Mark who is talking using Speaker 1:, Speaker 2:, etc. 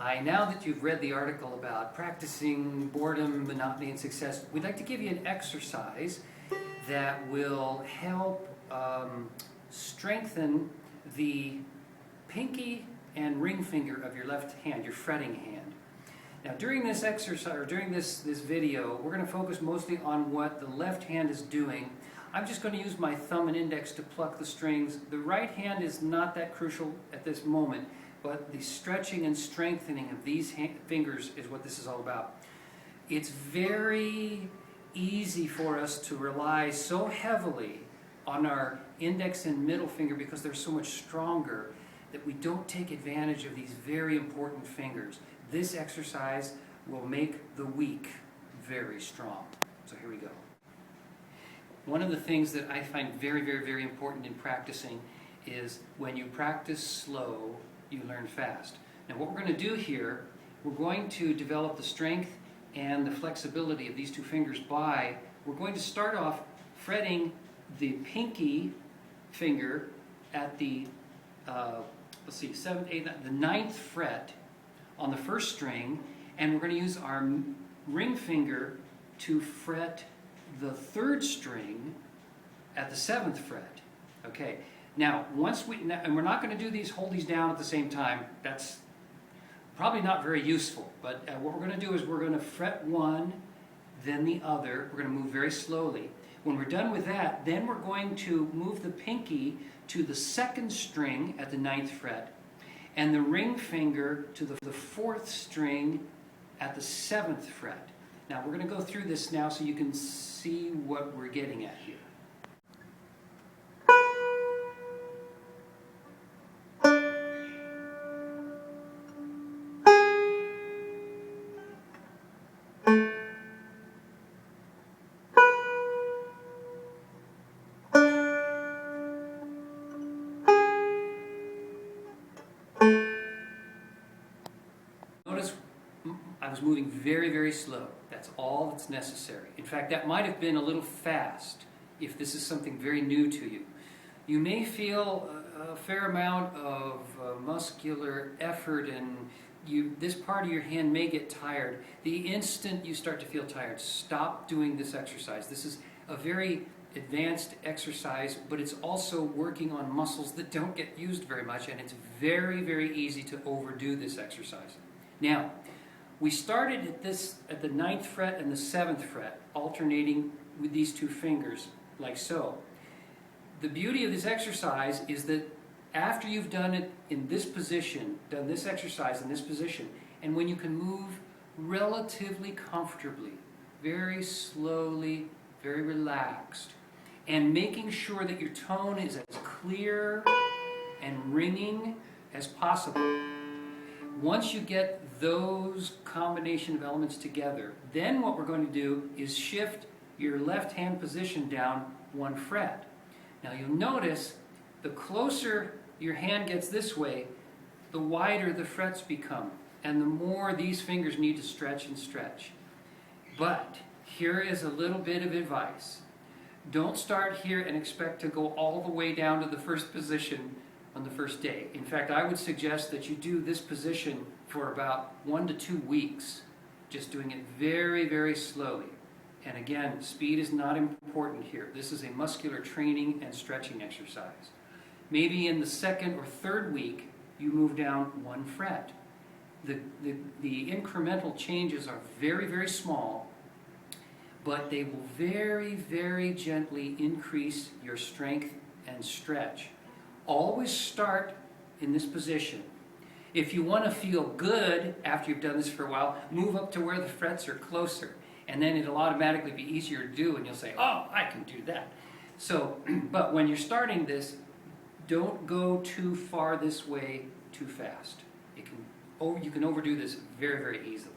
Speaker 1: Hi, now that you've read the article about practicing boredom, monotony, and success, we'd like to give you an exercise that will help strengthen the pinky and ring finger of your left hand, your fretting hand. Now during this exercise, or during this video, we're going to focus mostly on what the left hand is doing. I'm just going to use my thumb and index to pluck the strings. The right hand is not that crucial at this moment, but the stretching and strengthening of these fingers is what this is all about. It's very easy for us to rely so heavily on our index and middle finger because they're so much stronger that we don't take advantage of these very important fingers. This exercise will make the weak very strong. So here we go. One of the things that I find very important in practicing is when you practice slow, you learn fast. Now what we're going to do here, we're going to develop the strength and the flexibility of these two fingers we're going to start off fretting the pinky finger at the, let's see, 7th, 8th, the 9th fret on the first string, and we're going to use our ring finger to fret the 3rd string at the 7th fret. Okay. Now, and we're not going to do these, hold these down at the same time. That's probably not very useful. But what we're going to do is we're going to fret one, then the other. We're going to move very slowly. When we're done with that, then we're going to move the pinky to the 2nd string at the 9th fret, and the ring finger to the 4th string at the 7th fret. Now, we're going to go through this now so you can see what we're getting at here. Notice I was moving very slow. That's all that's necessary. In fact, that might have been a little fast if this is something very new to you. You may feel a fair amount of muscular effort, and this part of your hand may get tired. The instant you start to feel tired, stop doing this exercise. This is a very advanced exercise, but it's also working on muscles that don't get used very much, and it's very easy to overdo this exercise. Now, we started at the 9th fret and the 7th fret, alternating with these two fingers, like so. The beauty of this exercise is that after you've done it in this position, done this exercise in this position, and when you can move relatively comfortably, very slowly, very relaxed, and making sure that your tone is as clear and ringing as possible. Once you get those combination of elements together, then what we're going to do is shift your left hand position down 1 fret. Now you'll notice the closer your hand gets this way, the wider the frets become, and the more these fingers need to stretch and stretch. But here is a little bit of advice. Don't start here and expect to go all the way down to the first position on the first day. In fact, I would suggest that you do this position for about 1 to 2 weeks, just doing it very slowly. And again, speed is not important here. This is a muscular training and stretching exercise. Maybe in the 2nd or 3rd week, you move down 1 fret. The incremental changes are very small, but they will very gently increase your strength and stretch. Always start in this position. If you want to feel good after you've done this for a while, move up to where the frets are closer, and then it'll automatically be easier to do, and you'll say, oh, I can do that. So, but when you're starting this, don't go too far this way too fast. You can overdo this very easily.